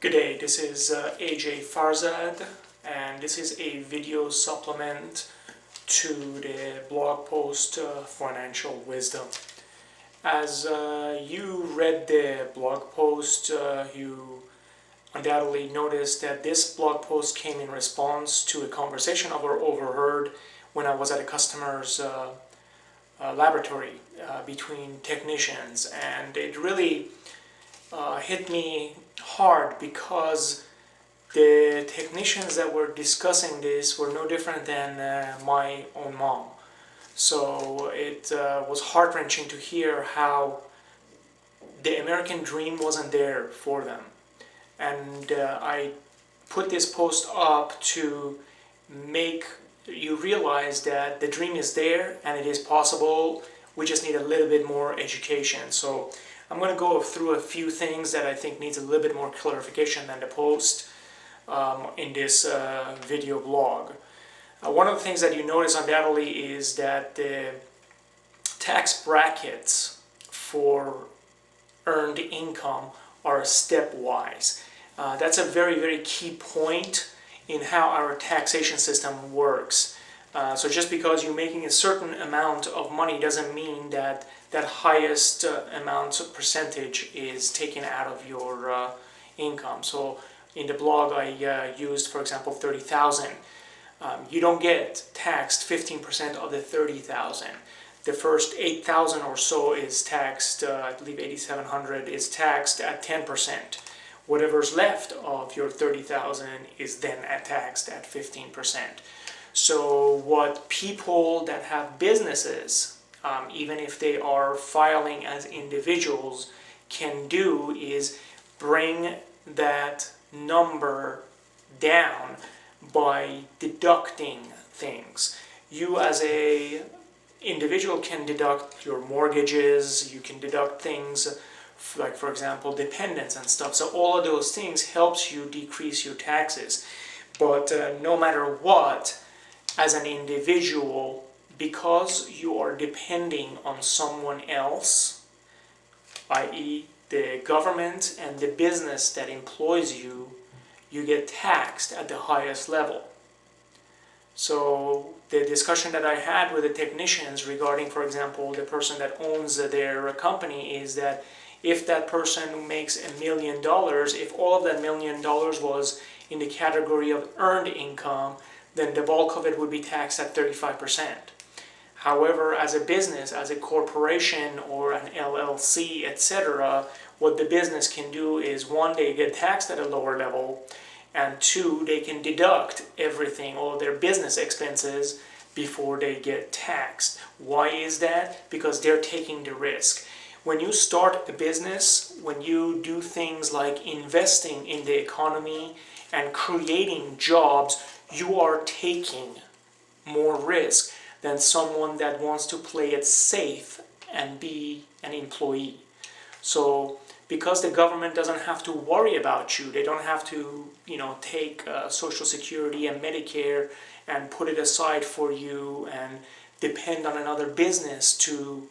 Good day, this is AJ Farzad, and this is a video supplement to the blog post Financial Wisdom. As you read the blog post, you undoubtedly noticed that this blog post came in response to a conversation I overheard when I was at a customer's laboratory between technicians, and it really hit me hard because the technicians that were discussing this were no different than my own mom. So it was heart-wrenching to hear how the American dream wasn't there for them. And I put this post up to make you realize that the dream is there and it is possible. We just need a little bit more education. So I'm going to go through a few things that I think needs a little bit more clarification than the post in this video blog. One of the things that you notice undoubtedly is that the tax brackets for earned income are stepwise. That's a very, very key point in how our taxation system works. So just because you're making a certain amount of money doesn't mean that that highest amount percentage is taken out of your income. So in the blog I used, for example, 30,000. You don't get taxed 15% of the 30,000. The first 8,000 or so is taxed, I believe 8,700 is taxed at 10%. Whatever's left of your 30,000 is then taxed at 15%. So what people that have businesses, even if they are filing as individuals, can do is bring that number down by deducting things. You as a individual can deduct your mortgages, you can deduct things like, for example, dependents and stuff. So all of those things helps you decrease your taxes. But no matter what, as an individual, because you are depending on someone else, i.e. the government and the business that employs you, you get taxed at the highest level. So the discussion that I had with the technicians regarding, for example, the person that owns their company is that if that person makes $1 million, if all of that $1 million was in the category of earned income, then the bulk of it would be taxed at 35%. However, as a business, as a corporation or an LLC, etc., what the business can do is, one, they get taxed at a lower level, and two, they can deduct everything, all of their business expenses, before they get taxed. Why is that? Because they're taking the risk. When you start a business, when you do things like investing in the economy and creating jobs, you are taking more risk than someone that wants to play it safe and be an employee. So because the government doesn't have to worry about you, they don't have to, take Social Security and Medicare and put it aside for you and depend on another business to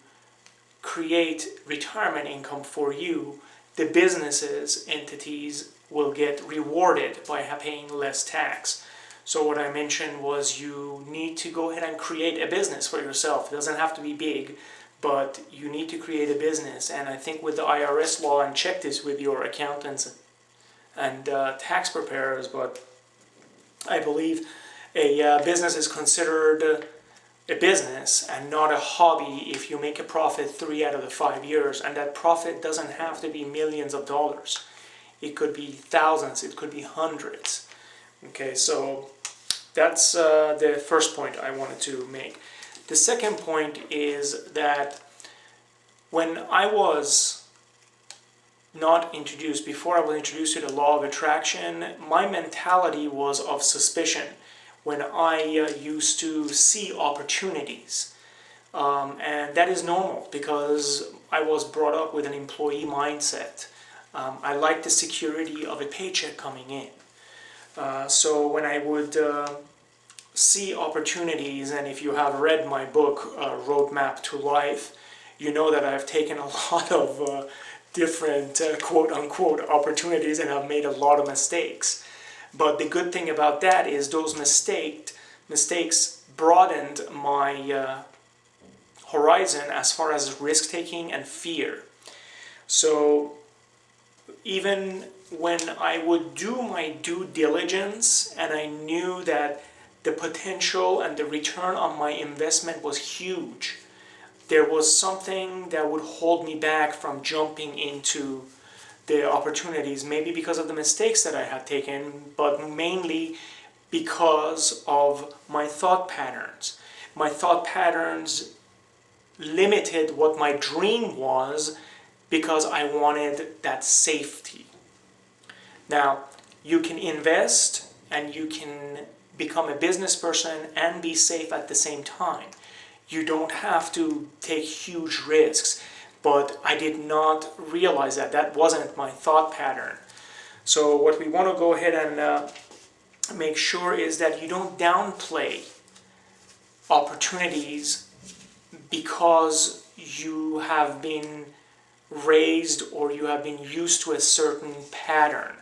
create retirement income for you, the businesses, entities will get rewarded by paying less tax. So what I mentioned was you need to go ahead and create a business for yourself. It doesn't have to be big, but you need to create a business. And I think with the IRS law, and check this with your accountants and tax preparers, but I believe a business is considered a business and not a hobby if you make a profit 3 out of the 5 years. And that profit doesn't have to be millions of dollars. It could be thousands, it could be hundreds. Okay, so that's the first point I wanted to make. The second point is that when I was not introduced, before I was introduced to the law of attraction, my mentality was of suspicion when I used to see opportunities. And that is normal because I was brought up with an employee mindset. I like the security of a paycheck coming in. So when I would see opportunities, and if you have read my book, Roadmap to Life, you know that I've taken a lot of different quote-unquote opportunities, and I've made a lot of mistakes. But the good thing about that is those mistakes broadened my horizon as far as risk-taking and fear. So even when I would do my due diligence and I knew that the potential and the return on my investment was huge, there was something that would hold me back from jumping into the opportunities, maybe because of the mistakes that I had taken, but mainly because of my thought patterns. My thought patterns limited what my dream was because I wanted that safety. Now, you can invest and you can become a business person and be safe at the same time. You don't have to take huge risks, but I did not realize that. That wasn't my thought pattern. So what we want to go ahead and make sure is that you don't downplay opportunities because you have been raised or you have been used to a certain pattern,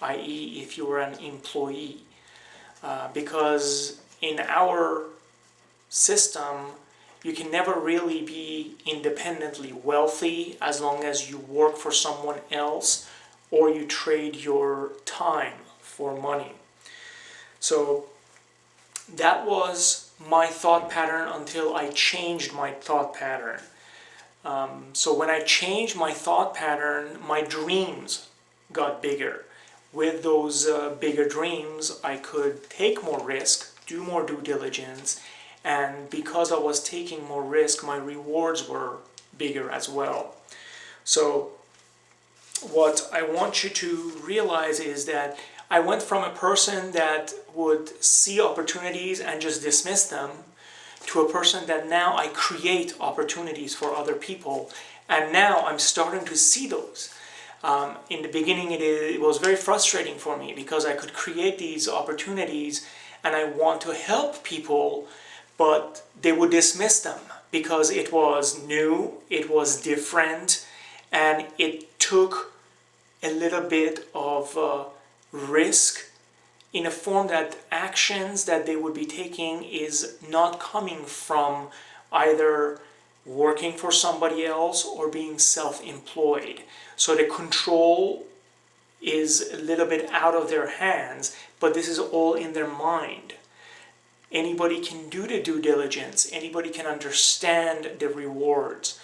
i.e. if you were an employee. Because in our system, you can never really be independently wealthy as long as you work for someone else or you trade your time for money. So that was my thought pattern until I changed my thought pattern. So when I changed my thought pattern, my dreams got bigger. With those bigger dreams, I could take more risk, do more due diligence, and because I was taking more risk, my rewards were bigger as well. So what I want you to realize is that I went from a person that would see opportunities and just dismiss them to a person that now I create opportunities for other people, and now I'm starting to see those. In the beginning it was very frustrating for me because I could create these opportunities and I want to help people, but they would dismiss them because it was new, it was different, and it took a little bit of risk in a form that actions that they would be taking is not coming from either working for somebody else or being self-employed. So the control is a little bit out of their hands, but this is all in their mind. Anybody can do the due diligence, anybody can understand the rewards.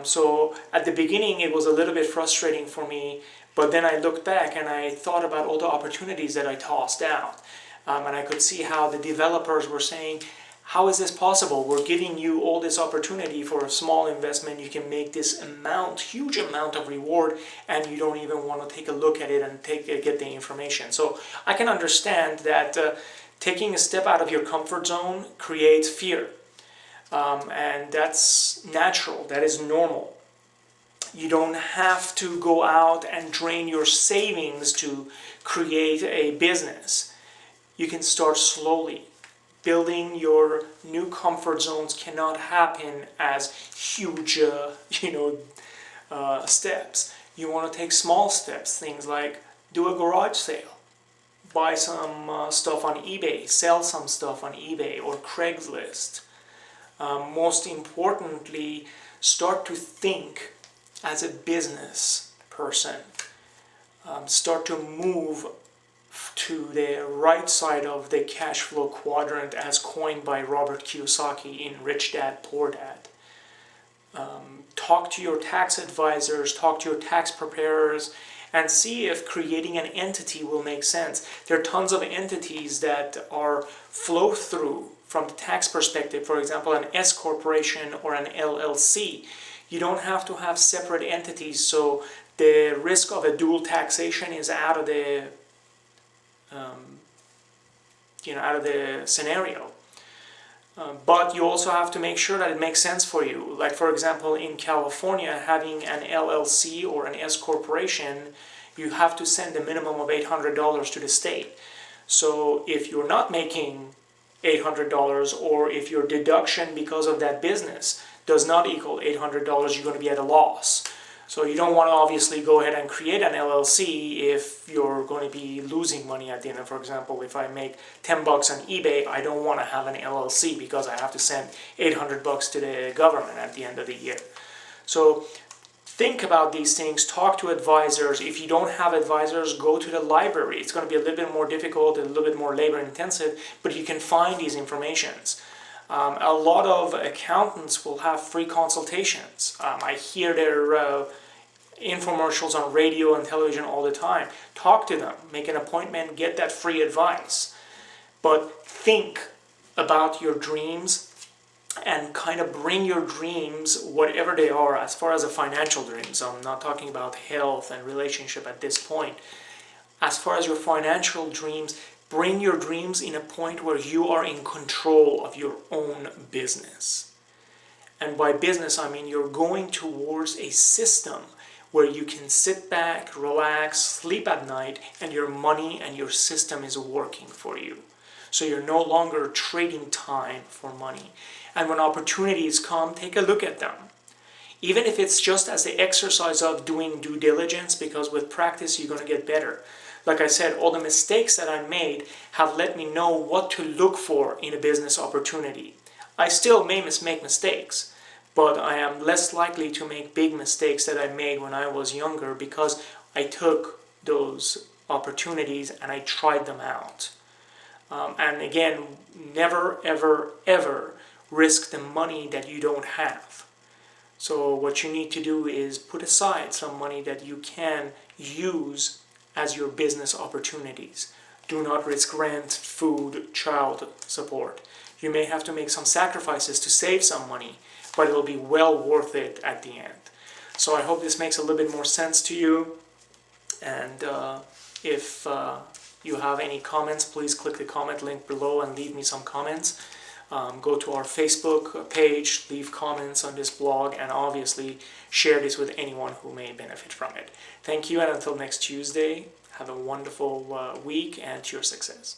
So at the beginning it was a little bit frustrating for me, but then I looked back and I thought about all the opportunities that I tossed out. And I could see how the developers were saying, how is this possible? We're giving you all this opportunity for a small investment. You can make this amount, huge amount of reward, and you don't even want to take a look at it and get the information. So I can understand that taking a step out of your comfort zone creates fear. And that's natural, that is normal. You don't have to go out and drain your savings to create a business. You can start slowly. Building your new comfort zones cannot happen as huge, steps. You want to take small steps, things like do a garage sale, buy some stuff on eBay, sell some stuff on eBay or Craigslist. Most importantly, start to think as a business person. Start to move to the right side of the cash flow quadrant as coined by Robert Kiyosaki in Rich Dad, Poor Dad. Talk to your tax advisors, talk to your tax preparers, and see if creating an entity will make sense. There are tons of entities that are flow through from the tax perspective. For example, an S corporation or an LLC. You don't have to have separate entities, so the risk of a dual taxation is out of the scenario. But you also have to make sure that it makes sense for you. Like for example, in California, having an LLC or an S corporation, you have to send a minimum of $800 to the state. So if you're not making $800, or if your deduction because of that business does not equal $800, you're going to be at a loss. So you don't want to obviously go ahead and create an LLC if you're going to be losing money at the end. For example, if I make $10 on eBay, I don't want to have an LLC because I have to send $800 to the government at the end of the year. So think about these things, talk to advisors. If you don't have advisors, go to the library. It's going to be a little bit more difficult, a little bit more labor intensive, but you can find these informations. A lot of accountants will have free consultations. I hear their infomercials on radio and television all the time. Talk to them, make an appointment, get that free advice. But think about your dreams and kind of bring your dreams, whatever they are, as far as a financial dreams. I'm not talking about health and relationship at this point. As far as your financial dreams, bring your dreams in a point where you are in control of your own business. And by business, I mean you're going towards a system where you can sit back, relax, sleep at night, and your money and your system is working for you. So you're no longer trading time for money. And when opportunities come, take a look at them. Even if it's just as the exercise of doing due diligence, because with practice you're going to get better. Like I said, all the mistakes that I made have let me know what to look for in a business opportunity. I still may make mistakes, but I am less likely to make big mistakes that I made when I was younger because I took those opportunities and I tried them out. And again, never, ever, ever risk the money that you don't have. So what you need to do is put aside some money that you can use as your business opportunities. Do not risk rent, food, child support. You may have to make some sacrifices to save some money, but it'll be well worth it at the end. So I hope this makes a little bit more sense to you. And if you have any comments, please click the comment link below and leave me some comments. Go to our Facebook page, leave comments on this blog, and obviously share this with anyone who may benefit from it. Thank you, and until next Tuesday, have a wonderful week and to your success.